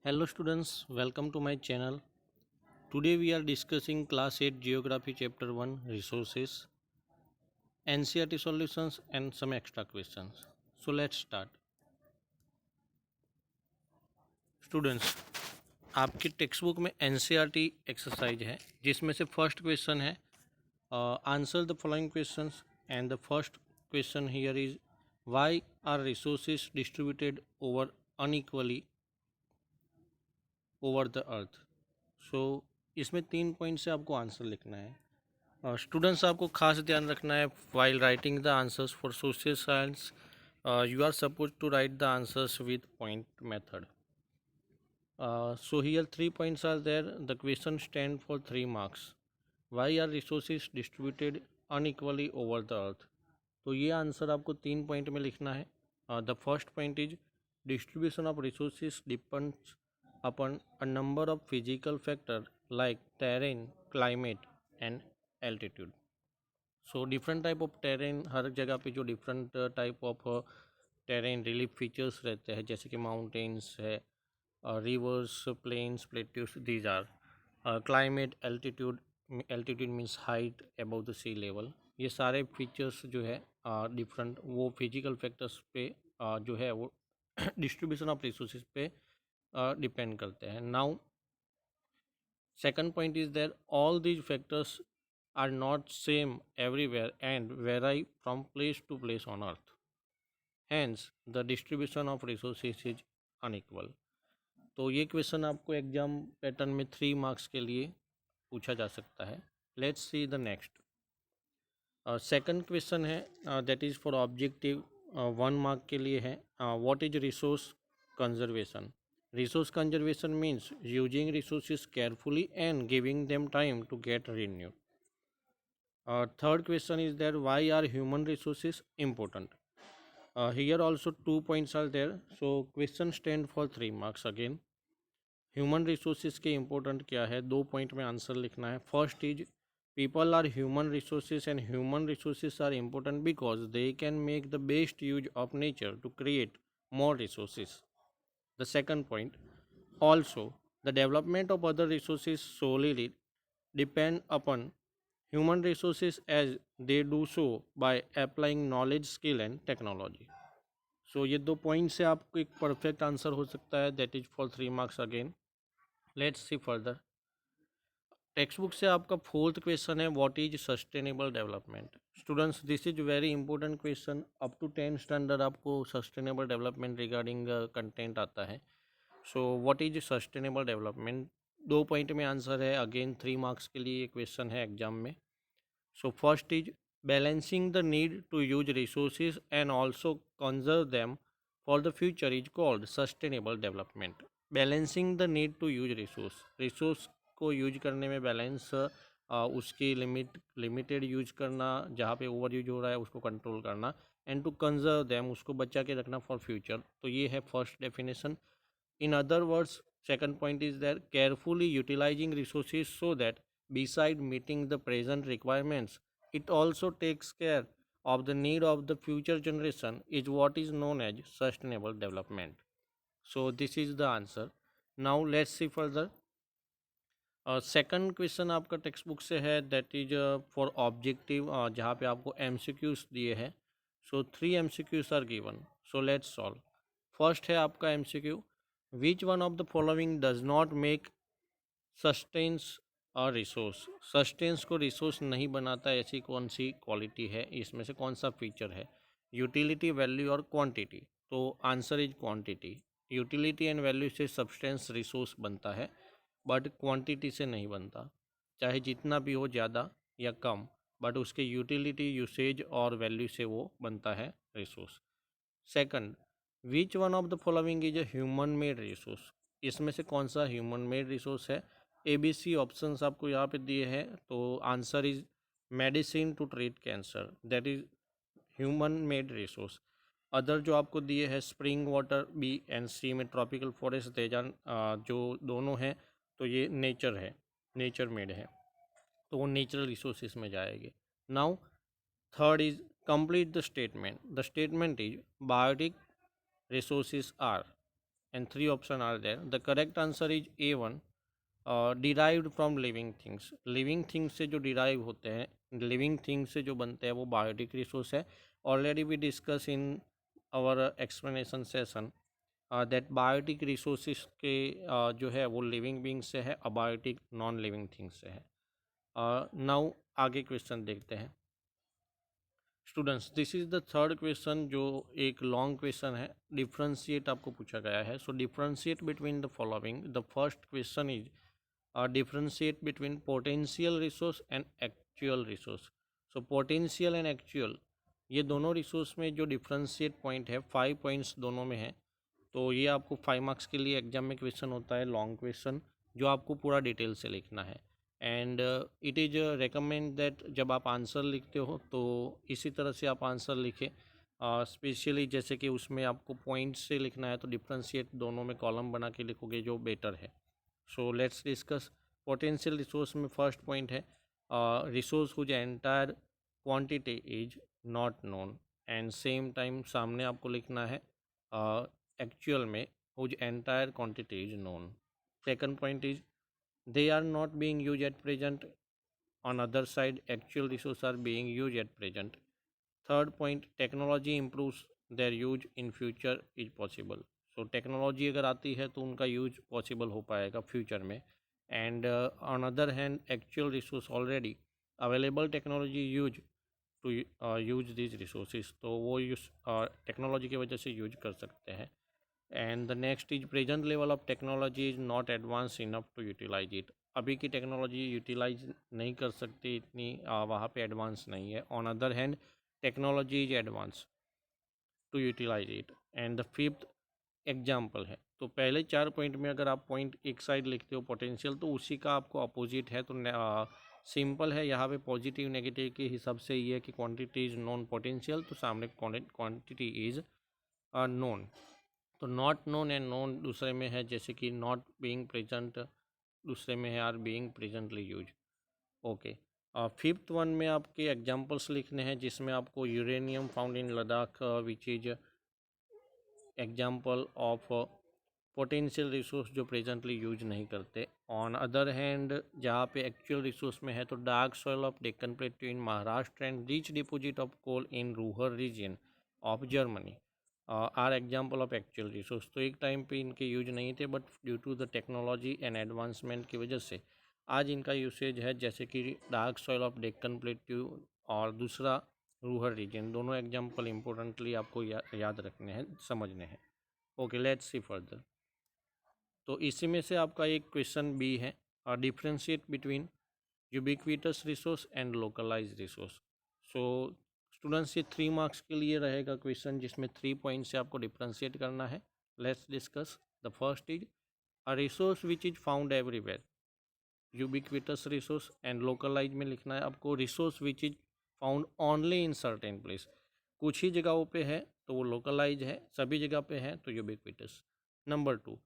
Hello students, welcome to my channel. Today we are discussing class 8 geography chapter 1 resources, NCERT solutions and some extra questions. So let's start. Students, आपकी text book में NCERT exercise है जिसमें से first question है answer the following questions and the first question here is why are resources distributed over unequally over the earth. So इसमें 3 point से आपको answer लिखना है। स्टूडेंट्स आपको खास ध्यान रखना है while writing the answers for social science you are suppose to write the answers with point method. So here 3 points are there. The question stand for 3 marks. Why are resources distributed unequally over the earth? तो ये answer आपको 3 point में लिखना है। The first point is distribution of resources depends upon a number of physical factors like terrain, climate and altitude. So different type of terrain, हर जगह पे जो different type of terrain relief features रहते हैं जैसे कि mountains है, rivers, plains, plateaus, these are climate, altitude means height above the sea level. ये सारे फीचर्स जो है डिफरेंट वो फिजिकल फैक्टर्स पे जो है वो डिस्ट्रीब्यूशन ऑफ रिसोर्सेज पे डिपेंड करते हैं। Now second point is that all these factors are not same everywhere and vary from place to place on earth, hence the distribution of resources is unequal. तो ये question आपको exam pattern में 3 marks के लिए पूछा जा सकता है। Let's see the next. Second question है that is for objective 1 mark के लिए है। What is resource conservation? Resource conservation means using resources carefully and giving them time to get renewed. Third question is there, why are human resources important? Here also 2 points are there. So question stand for 3 marks again. Human resources के important क्या है? 2 point में answer लिखना है। First is people are human resources and human resources are important because they can make the best use of nature to create more resources. The second point, also the development of other resources solely depend upon human resources as they do so by applying knowledge, skill and technology. So ये 2 point से आपको एक perfect answer हो सकता है, that is for 3 marks again. Let's see further. Text book से आपका fourth question है, what is sustainable development? Students, this is very important question. Up to 10 standard आपको सस्टेनेबल डेवलपमेंट रिगार्डिंग कंटेंट आता है। So what is sustainable development? 2 point में answer है, again 3 marks के लिए ये क्वेश्चन है एग्जाम में। So first is balancing the need to use resources and also conserve them for the future is called sustainable development. Balancing the need to use resource को use करने में balance, उसकी limited use करना, जहाँ पे over use हो रहा है उसको कंट्रोल करना, एंड टू कंजर्व देम, उसको बचा के रखना फॉर फ्यूचर। तो ये है first definition. In other words, second point is that carefully utilizing resources so that beside meeting the present requirements, it also takes care of the need of the future generation is what is known as sustainable development. So this is the answer. Now let's see further. Second question आपका text book से है, that is for objective, जहाँ पे आपको MCQs दिए हैं। So 3 MCQs are given. So let's solve. First है आपका MCQ, which one of the following does not make sustains a resource? Sustains को रिसोर्स नहीं बनाता, ऐसी कौन सी क्वालिटी है, इसमें से कौन सा फीचर है? यूटिलिटी, वैल्यू और क्वांटिटी। तो answer is quantity. Utility and value से सब्सटेंस रिसोर्स बनता है, बट क्वांटिटी से नहीं बनता। चाहे जितना भी हो, ज़्यादा या कम, बट उसके यूटिलिटी, यूसेज और वैल्यू से वो बनता है resource. Second, which one of the following is a human made resource? इसमें से कौन सा ह्यूमन मेड रिसोर्स है? ABC ऑप्शंस आपको यहाँ पे दिए हैं। तो answer is medicine to treat cancer, that is human made resource. Other जो आपको दिए हैं, spring water, B and C में ट्रॉपिकल फॉरेस्ट, तेजान, जो दोनों हैं, तो ये नेचर है, नेचर मेड है, तो वो नेचुरल रिसोर्सेज में जाएंगे। Now third is complete the statement. The statement is biotic resources are. and 3 options are there. The correct answer is A1, derived from living things. Living things से जो derive होते हैं, living things से जो बनते हैं वो बायोटिक रिसोर्स है. Already we discuss in our explanation session that biotic resources के जो है वो लिविंग बींग से है, अबायोटिक नॉन लिविंग थिंग्स से है. नाउ आगे क्वेश्चन देखते हैं. Students, this is the third question, जो एक लॉन्ग क्वेश्चन है. डिफ्रेंशिएट आपको पूछा गया है. So differentiate between the following. The first question is differentiate between potential resource and actual resource. So potential and actual, ये दोनों रिसोर्स में जो डिफ्रेंशिएट पॉइंट है, 5 पॉइंट्स दोनों में है. तो ये आपको 5 मार्क्स के लिए एग्जाम में क्वेश्चन होता है, लॉन्ग क्वेश्चन, जो आपको पूरा डिटेल से लिखना है. And it is recommend that जब आप आंसर लिखते हो तो इसी तरह से आप आंसर लिखें. स्पेशली जैसे कि उसमें आपको पॉइंट से लिखना है तो डिफ्रेंशिएट दोनों में कॉलम बना के लिखोगे जो बेटर है. So let's discuss. Potential resource में फर्स्ट पॉइंट है resource whose entire quantity is not known. And same time सामने आपको लिखना है एक्चुअल में whose entire quantity is known. Second point is they are not being used at present. On other side, actual resources are being used at present. Third point, technology improves their use in future is possible. So technology अगर आती है तो उनका use possible हो पाएगा future में. And on other hand, actual resource already available technology use to use this resources, तो वो यूज टेक्नोलॉजी की वजह से यूज कर सकते हैं. And the next is present level of technology is not advance enough to utilize it. अभी की टेक्नोलॉजी यूटिलाइज नहीं कर सकती, इतनी वहाँ पे एडवांस नहीं है. On other hand, technology is advance to utilize it. And the fifth example है. तो पहले 4 पॉइंट में अगर आप पॉइंट एक साइड लिखते हो पोटेंशियल, तो उसी का आपको अपोजिट है. तो सिंपल है यहाँ पे, पॉजिटिव नेगेटिव के हिसाब से ये है कि क्वांटिटी इज़ नॉन पोटेंशियल, तो सामने क्वांटिटी इज़ नोन. तो नॉट नोन एंड नोन दूसरे में है, जैसे कि नॉट बीइंग प्रेजेंट दूसरे में है are being presently use. Okay. Fifth one में आपके एग्जांपल्स लिखने हैं, जिसमें आपको uranium found in Ladakh which is example of potential resource जो प्रेजेंटली यूज नहीं करते. ऑन अदर हैंड, जहाँ पे एक्चुअल रिसोर्स में है, तो dark soil of Deccan plateau in Maharashtra and rich deposit of coal in Ruhr region of Germany are example of actual resource. तो एक टाइम पे इनके यूज नहीं थे, but due to the technology and advancement की वजह से आज इनका यूसेज है, जैसे कि dark soil of Deccan plateau और दूसरा रूहर रीजन. दोनों एग्जाम्पल इंपॉर्टेंटली आपको याद रखने हैं, समझने हैं. Okay, let's see further. तो इसी में से आपका एक क्वेश्चन बी है, differentiate between ubiquitous resource and localise resource. So students, ये 3 मार्क्स के लिए रहेगा क्वेश्चन, जिसमें 3 पॉइंट से आपको डिफ्रेंशिएट करना है. Let's discuss. The first is a resource which is found everywhere, ubiquitous resource. And localise में लिखना है आपको resource which is found only in certain place. कुछ ही जगहों पे है तो वो लोकलाइज है, सभी जगह पे है तो ubiquitous. Number 2,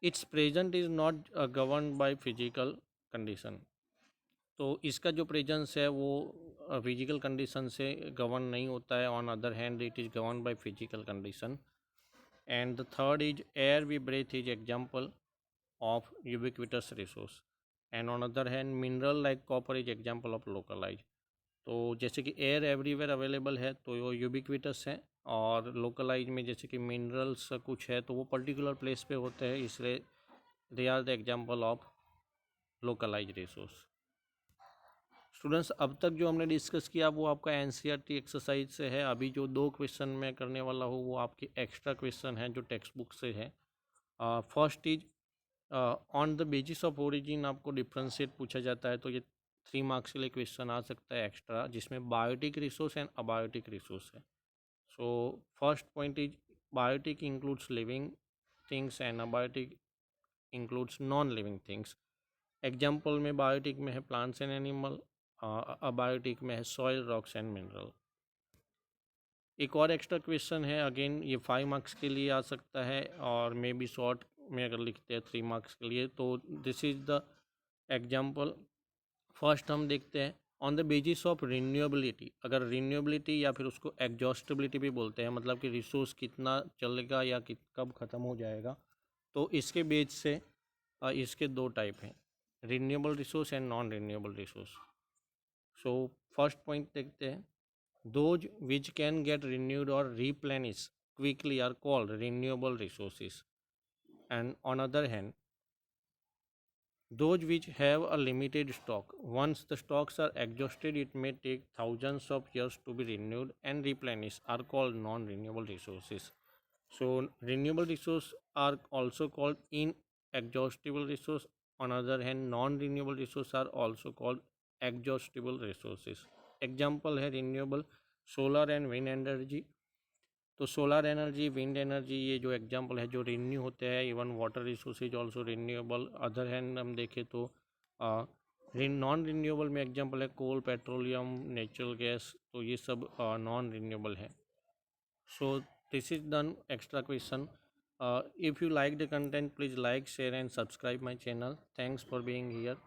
it's present is not govern by physical condition. तो इसका जो प्रेजेंस है वो फिजिकल कंडीशन से गवर्न नहीं होता है. On other hand, it is govern by physical condition. And the third is air we breathe is example of ubiquitous resource. And on other hand, mineral like copper is example of localize. तो जैसे कि air everywhere available है तो वो ubiquitous है, और localise में जैसे कि मिनरल्स कुछ है तो वो पर्टिकुलर प्लेस पे होते हैं, इसलिए they are the example of localise resource. Students, अब तक जो हमने डिस्कस किया वो आपका एनसीईआरटी एक्सरसाइज से है. अभी जो 2 क्वेश्चन मैं करने वाला हूँ वो आपके एक्स्ट्रा क्वेश्चन हैं जो टेक्स्ट बुक से है. First is on the basis of origin आपको डिफ्रेंशिएट पूछा जाता है, तो ये 3 मार्क्स के लिए क्वेश्चन आ सकता है एक्स्ट्रा, जिसमें biotic resource and abiotic resource है. So first point is biotic includes living things and abiotic includes non living things. Example में बायोटिक में है प्लांट्स एंड एनिमल, अबायोटिक में है सॉइल, रॉक्स एंड मिनरल. एक और एक्स्ट्रा क्वेश्चन है, again ये 5 मार्क्स के लिए आ सकता है, और मे बी शॉर्ट में अगर लिखते हैं 3 मार्क्स के लिए. तो this is the example. First हम देखते हैं, on the basis of renewability, अगर रिन्यूएबिलिटी या फिर उसको एग्जॉस्टेबिलिटी भी बोलते हैं, मतलब कि रिसोर्स कितना चलेगा या कब ख़त्म हो जाएगा, तो इसके बेस से इसके दो टाइप हैं, renewable resource and non renewable resource. So first point देखते हैं, those which can get renewed और replenish quickly are called renewable resources, and on other hand those which have a limited stock, once the stocks are exhausted it may take thousands of years to be renewed and replenished, are called non-renewable resources. So renewable resources are also called inexhaustible resource. On other hand, non-renewable resources are also called exhaustible resources. Example है renewable solar and wind energy. तो solar energy, wind energy, ये जो example है जो renew होते हैं। Even water resources also renewable. Other hand हम देखें तो नॉन रिन्यूएबल में एग्जांपल है कोल, पेट्रोलियम, नेचुरल गैस, तो ये सब नॉन रिन्यूएबल है। So this is done extra question. If you like the content please like, share and subscribe my channel. Thanks for being here.